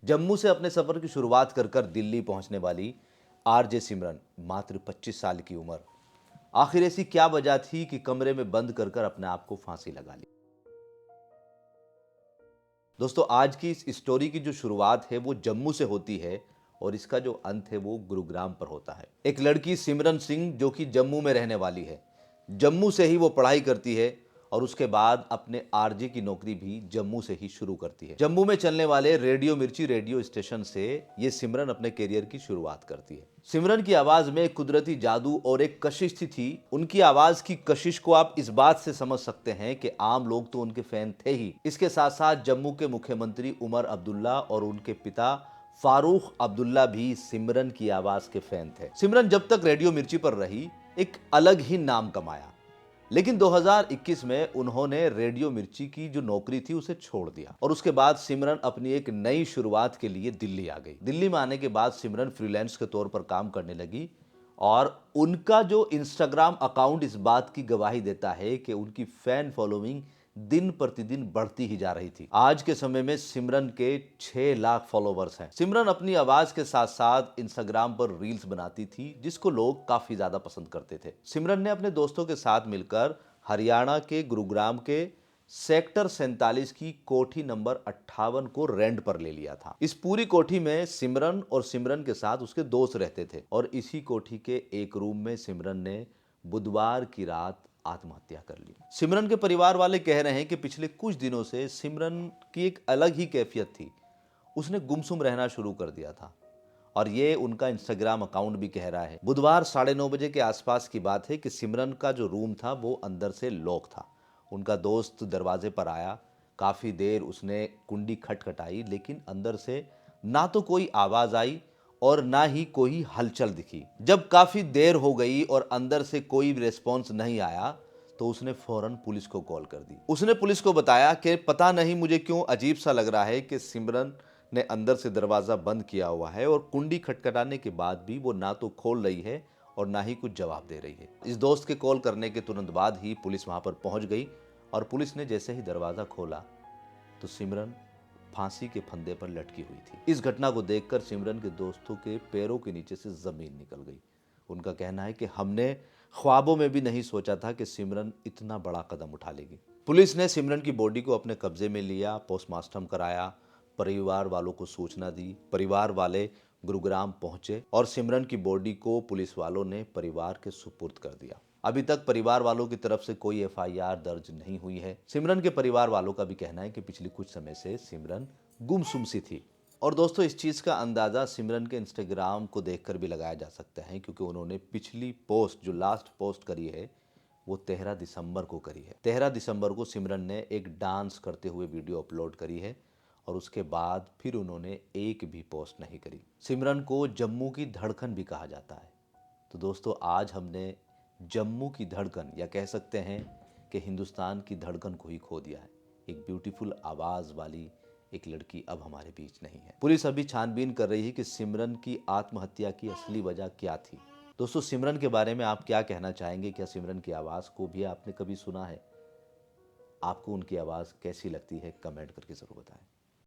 जम्मू से अपने सफर की शुरुआत कर कर दिल्ली पहुंचने वाली आरजे सिमरन मात्र 25 साल की उम्र। आखिर ऐसी क्या वजह थी कि कमरे में बंद कर कर अपने आप को फांसी लगा ली। दोस्तों, आज की इस स्टोरी की जो शुरुआत है वो जम्मू से होती है और इसका जो अंत है वो गुरुग्राम पर होता है। एक लड़की सिमरन सिंह जो कि जम्मू में रहने वाली है, जम्मू से ही वो पढ़ाई करती है और उसके बाद अपने आरजे की नौकरी भी जम्मू से ही शुरू करती है। जम्मू में चलने वाले रेडियो मिर्ची रेडियो स्टेशन से ये सिमरन अपने करियर की शुरुआत करती है। सिमरन की आवाज में एक कुदरती जादू और एक कशिश थी। उनकी आवाज की कशिश को आप इस बात से समझ सकते हैं कि आम लोग तो उनके फैन थे ही, इसके साथ साथ जम्मू के मुख्यमंत्री उमर अब्दुल्ला और उनके पिता फारूक अब्दुल्ला भी सिमरन की आवाज के फैन थे। सिमरन जब तक रेडियो मिर्ची पर रही एक अलग ही नाम कमाया, लेकिन 2021 में उन्होंने रेडियो मिर्ची की जो नौकरी थी उसे छोड़ दिया और उसके बाद सिमरन अपनी एक नई शुरुआत के लिए दिल्ली आ गई। दिल्ली में आने के बाद सिमरन फ्रीलांस के तौर पर काम करने लगी और उनका जो इंस्टाग्राम अकाउंट इस बात की गवाही देता है कि उनकी फैन फॉलोइंग दिन प्रतिदिन बढ़ती ही जा रही थी। आज के समय में सिमरन के 6 लाख फॉलोवर्स हैं। सिमरन अपनी आवाज के साथ साथ इंस्टाग्राम पर रील्स बनाती थी जिसको लोग काफी ज्यादा पसंद करते थे। सिमरन ने अपने दोस्तों के साथ मिलकर हरियाणा के गुरुग्राम के सेक्टर 47 की कोठी नंबर 58 को रेंट पर ले लिया था। इस पूरी कोठी में सिमरन और सिमरन के साथ उसके दोस्त रहते थे और इसी कोठी के एक रूम में सिमरन ने बुधवार की रात आत्महत्या कर ली। सिमरन के परिवार वाले कह रहे हैं कि पिछले कुछ दिनों से सिमरन की एक अलग ही कैफियत थी। उसने गुमसुम रहना शुरू कर दिया था और ये उनका इंस्टाग्राम अकाउंट भी कह रहा है। बुधवार 9:30 बजे के आसपास की बात है कि सिमरन का जो रूम था वो अंदर से लॉक था। उनका दोस्त दरवाजे पर आया, काफी देर उसने कुंडी खटखटाई लेकिन अंदर से ना तो कोई आवाज आई और ना ही कोई हलचल दिखी। जब काफी देर हो गई और अंदर से कोई रिस्पॉन्स नहीं आया तो उसने फौरन पुलिस को कॉल कर दी। उसने पुलिस को बताया कि पता नहीं मुझे क्यों अजीब सा लग रहा है कि सिमरन ने अंदर से दरवाजा बंद किया हुआ है और कुंडी खटखटाने के बाद भी वो ना तो खोल रही है और ना ही कुछ जवाब दे रही है। इस दोस्त के कॉल करने के तुरंत बाद ही पुलिस वहां पर पहुंच गई और पुलिस ने जैसे ही दरवाजा खोला तो सिमरन फांसी के फंदे पर लटकी हुई थी। इस घटना को देखकर सिमरन के दोस्तों के पैरों के नीचे से जमीन निकल गई। उनका कहना है कि हमने ख्वाबों में भी नहीं सोचा था कि सिमरन इतना बड़ा कदम उठा लेगी। पुलिस ने सिमरन की बॉडी को अपने कब्जे में लिया, पोस्टमार्टम कराया, परिवार वालों को सूचना दी। परिवार वाले गुरुग्राम पहुंचे और सिमरन की बॉडी को पुलिस वालों ने परिवार के सुपुर्द कर दिया। अभी तक परिवार वालों की तरफ से कोई एफआईआर दर्ज नहीं हुई है। सिमरन के परिवार वालों का भी कहना है कि पिछले कुछ समय से सिमरन गुमसुम सी थी। और दोस्तों, इस चीज़ का अंदाज़ा सिमरन के इंस्टाग्राम को देखकर भी लगाया जा सकता है क्योंकि उन्होंने पिछली पोस्ट जो लास्ट पोस्ट करी है वो 13 दिसंबर को करी है। 13 दिसंबर को सिमरन ने एक डांस करते हुए वीडियो अपलोड करी है और उसके बाद फिर उन्होंने एक भी पोस्ट नहीं करी। सिमरन को जम्मू की धड़कन भी कहा जाता है। तो दोस्तों, आज हमने जम्मू की धड़कन या कह सकते हैं कि हिंदुस्तान की धड़कन को ही खो दिया है। एक ब्यूटीफुल आवाज़ वाली एक लड़की अब हमारे बीच नहीं है। पुलिस अभी छानबीन कर रही है कि सिमरन की आत्महत्या की असली वजह क्या थी। दोस्तों, सिमरन के बारे में आप क्या कहना चाहेंगे? क्या सिमरन की आवाज़ को भी आपने कभी सुना है? आपको उनकी आवाज़ कैसी लगती है? कमेंट करके ज़रूर बताएं।